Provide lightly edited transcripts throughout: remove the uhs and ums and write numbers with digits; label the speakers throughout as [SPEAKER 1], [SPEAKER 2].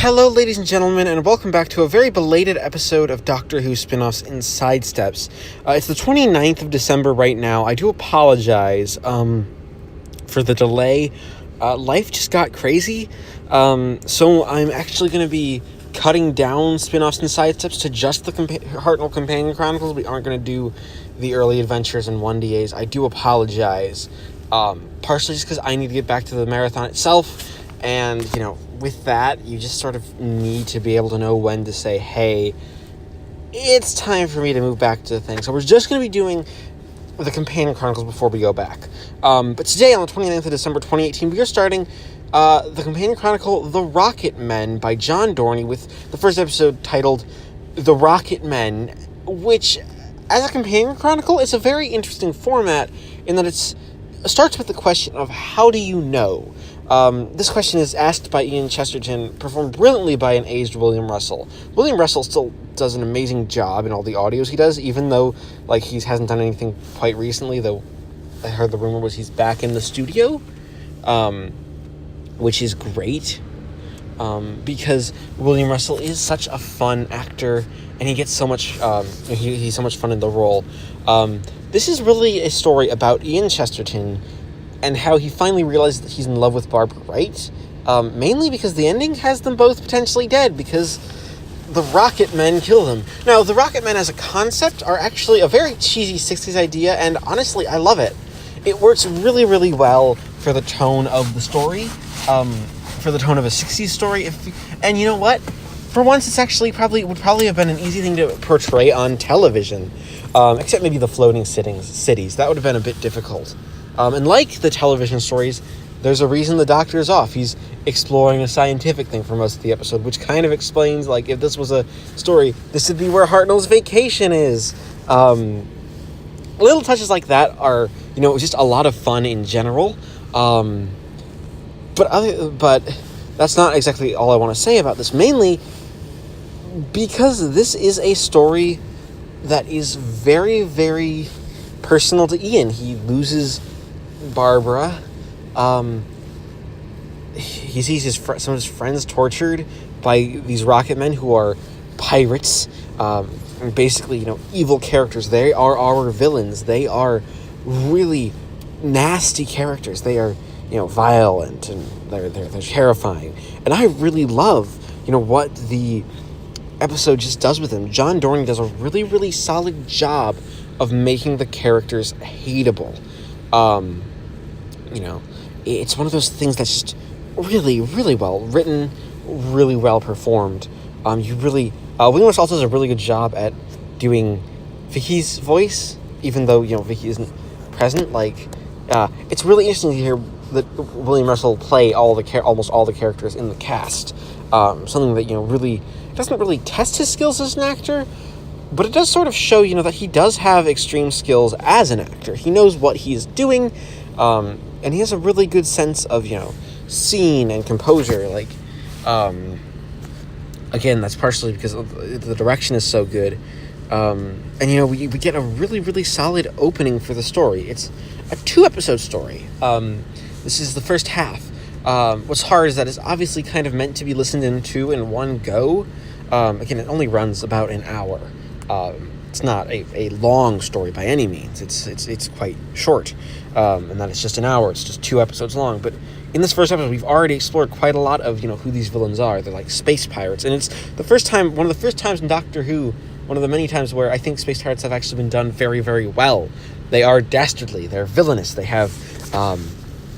[SPEAKER 1] Hello, ladies and gentlemen, and welcome back to a very belated episode of Doctor Who spin-offs and Sidesteps. It's the 29th of December right now. I do apologize for the delay. Life just got crazy, so I'm actually going to be cutting down spin-offs and Sidesteps to just the Hartnell Companion Chronicles. We aren't going to do the early adventures and 1DAs. I do apologize, partially just because I need to get back to the marathon itself, and, with that, you just sort of need to be able to know when to say, hey, it's time for me to move back to the thing. So we're just going to be doing the Companion Chronicles before we go back. But today, on the 29th of December 2018, we are starting the Companion Chronicle, The Rocket Men, by John Dorney, with the first episode titled The Rocket Men, which, as a Companion Chronicle, is a very interesting format in that it starts with the question of how do you know? This question is asked by Ian Chesterton, performed brilliantly by an aged William Russell. William Russell still does an amazing job in all the audios he does, even though, he hasn't done anything quite recently, though I heard the rumor was he's back in the studio, which is great, because William Russell is such a fun actor, and he gets so much, he's so much fun in the role. This is really a story about Ian Chesterton and how he finally realized that he's in love with Barbara Wright, mainly because the ending has them both potentially dead, because the Rocket Men kill them. Now, the Rocket Men as a concept are actually a very cheesy 60s idea, and honestly, I love it. It works really, really well for the tone of the story, for the tone of a 60s story, and you know what? For once, it's actually would probably have been an easy thing to portray on television, except maybe the floating cities. That would have been a bit difficult. And like the television stories, there's a reason the Doctor's off. He's exploring a scientific thing for most of the episode, which kind of explains, if this was a story, this would be where Hartnell's vacation is. Little touches like that are, just a lot of fun in general. But that's not exactly all I want to say about this, mainly because this is a story that is very, very personal to Ian. He loses Barbara. He sees some of his friends tortured by these rocket men who are pirates, and basically, evil characters. They are our villains. They are really nasty characters. They are, violent, and they're terrifying. And I really love, what the episode just does with them. John Dorney does a really, really solid job of making the characters hateable. It's one of those things that's just really, really well written, really well performed. William also does a really good job at doing Vicky's voice, even though, Vicky isn't present. It's really interesting to hear that William Russell play almost all the characters in the cast. Something that, really doesn't really test his skills as an actor, but it does sort of show, that he does have extreme skills as an actor. He knows what he's doing, and he has a really good sense of, scene and composure. Again, that's partially because the direction is so good. And, we get a really, really solid opening for the story. It's a 2-episode story. This is the first half. What's hard is that it's obviously kind of meant to be listened into in one go. Again, it only runs about an hour. It's not a long story by any means. It's quite short, and that it's just an hour. It's just 2 episodes long. But in this first episode, we've already explored quite a lot of who these villains are. They're like space pirates, and it's one of the first times in Doctor Who, one of the many times where I think space pirates have actually been done very, very well. They are dastardly. They're villainous. They have,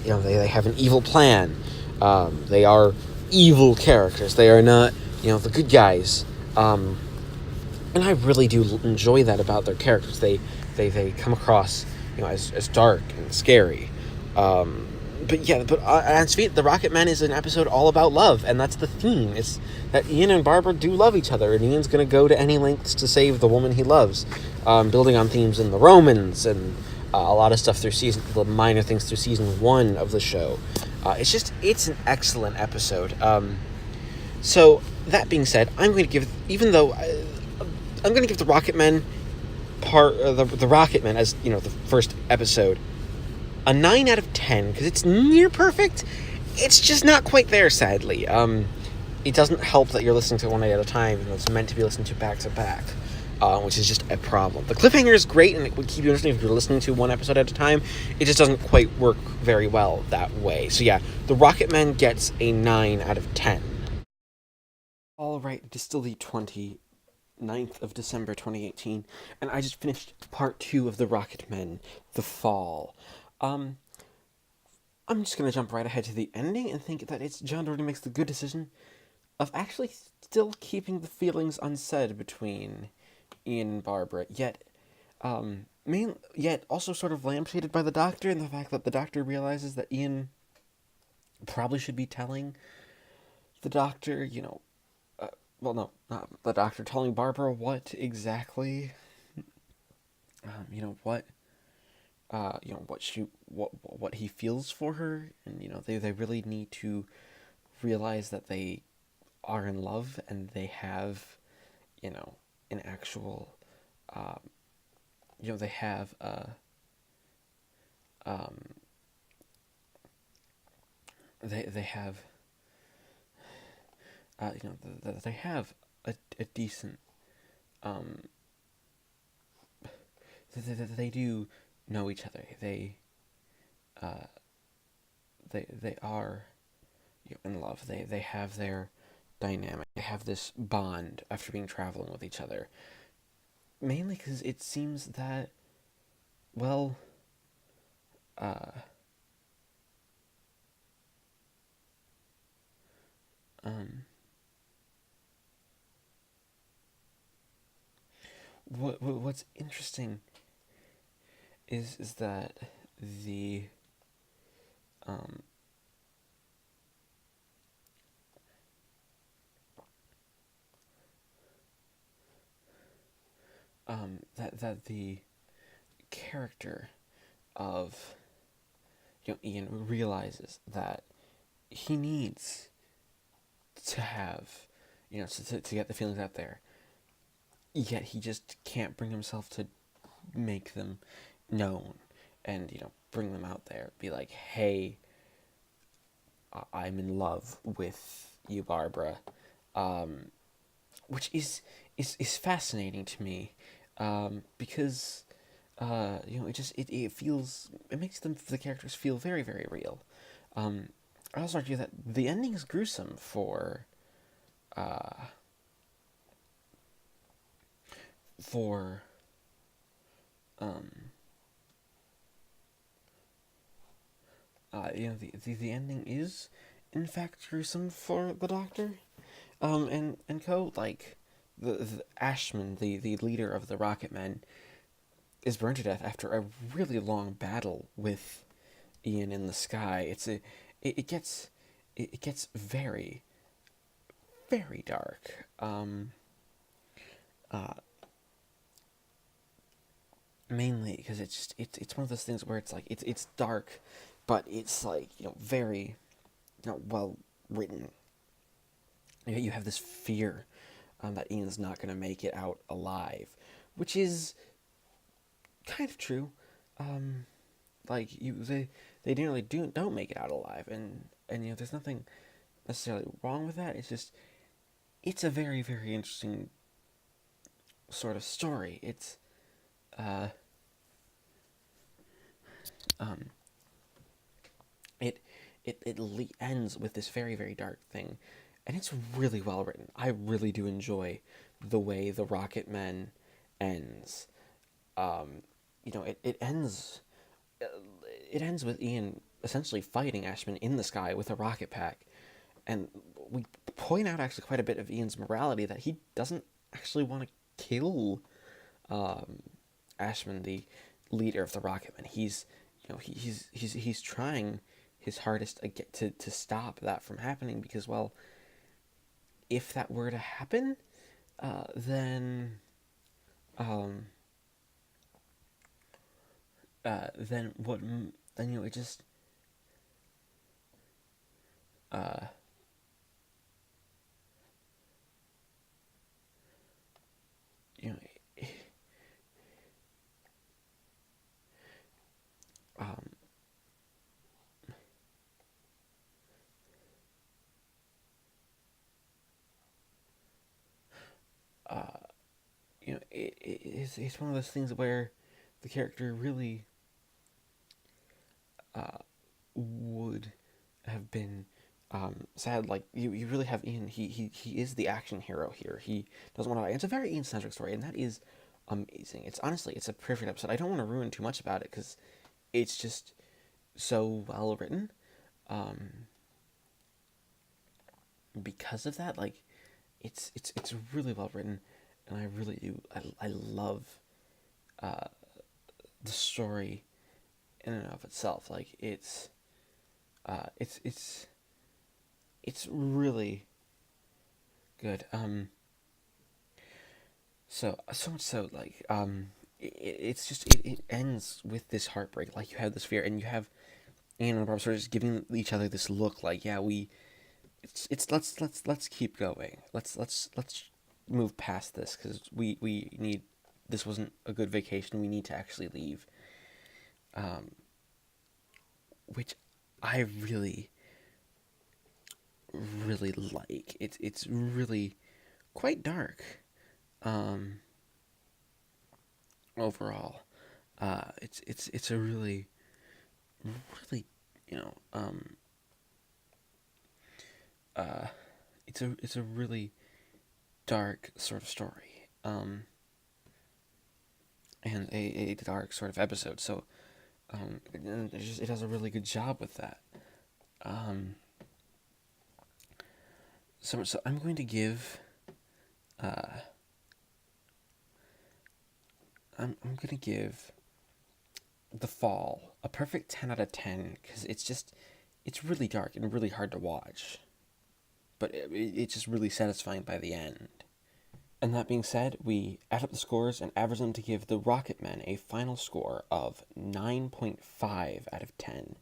[SPEAKER 1] they have an evil plan. They are evil characters. They are not, the good guys. And I really do enjoy that about their characters. They come across, as dark and scary. And sweet, The Rocket Man is an episode all about love, and that's the theme. It's that Ian and Barbara do love each other, and Ian's going to go to any lengths to save the woman he loves, building on themes in the Romans and a lot of stuff through the minor things through season 1 of the show. It's an excellent episode. So that being said, I'm going to give the Rocket Men the Rocket Men as the first episode a 9 out of 10 because it's near perfect. It's just not quite there, sadly. it doesn't help that you're listening to one at a time, and it's meant to be listened to back to back, which is just a problem. The cliffhanger is great, and it would keep you interested if you're listening to one episode at a time. It just doesn't quite work very well that way. So yeah, The Rocketman gets a 9 out of 10. All right, it is still the 29th of December 2018, and I just finished part 2 of The Rocketmen, The Fall. I'm just going to jump right ahead to the ending and think that it's John Doherty makes the good decision of actually still keeping the feelings unsaid between Ian and Barbara, yet also sort of lampshaded by the Doctor, and the fact that the Doctor realizes that Ian probably should be telling the Doctor, no, not the Doctor, telling Barbara what exactly, what, what he feels for her, and they really need to realize that they are in love and they have, an actual, they have um, they have, they have a decent, they do know each other. Uh, they are, in love. They have their dynamic. They have this bond after being traveling with each other. Mainly because it seems that, well, um, what's interesting is that the um that the character of Ian realizes that he needs to have to get the feelings out there, yet he just can't bring himself to make them known and bring them out there, be like, hey, I'm in love with you, Barbara, which is fascinating to me, because it feels, it makes the characters feel very, very real. I also argue that the ending is gruesome uh, for um, the ending is in fact gruesome for the Doctor, and co. Like the Ashman, the leader of the Rocketmen, is burned to death after a really long battle with Ian in the sky. It gets very, very dark. Uh, Mainly because it's one of those things where it's like it's dark, but it's like very well written. You have this fear, that Ian's not going to make it out alive, which is kind of true. Um, like they generally don't make it out alive, and there's nothing necessarily wrong with that. It's just it's a very, very interesting sort of story. It's uh um it ends with this very, very dark thing, and it's really well written. I really do enjoy the way the Rocket Men ends. Um, it ends. uh, It ends with Ian essentially fighting Ashman in the sky with a rocket pack, and we point out actually quite a bit of Ian's morality, that he doesn't actually want to kill um, Ashman, the leader of the Rocketmen. He's trying his hardest to stop that from happening, because, well, if that were to happen, then um, then what? Then it just uh, you know um, it's one of those things where the character really would have been sad. Like you really have Ian. He is the action hero here. He doesn't want to die. It's a very Ian centric story, and that is amazing. It's honestly it's a perfect episode. I don't want to ruin too much about it because it's just so well written. Because of that, like it's really well written, and I really do. I love the story in and of itself. Like it's really good. So much so like it's just it ends with this heartbreak. Like you have this fear, and you have Anne and Barb sort of just giving each other this look. Like yeah, it's let's keep going. Let's move past this because we need. This wasn't a good vacation. We need to actually leave. Which I really really like. It's really quite dark. Overall, it's a really really you know it's a really dark sort of story. And a dark sort of episode. So it does a really good job with that. So I'm going to give. I'm going to give The Fall a perfect 10 out of 10 because it's really dark and really hard to watch, but it's just really satisfying by the end. And that being said, we add up the scores and average them to give The Rocketmen a final score of 9.5 out of 10.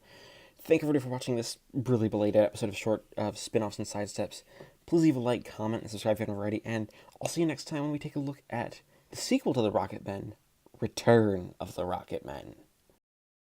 [SPEAKER 1] Thank everybody for watching this really belated episode of spin-offs and sidesteps. Please leave a like, comment, and subscribe if you haven't already, and I'll see you next time when we take a look at the sequel to The Rocketmen, Return of the Rocketmen.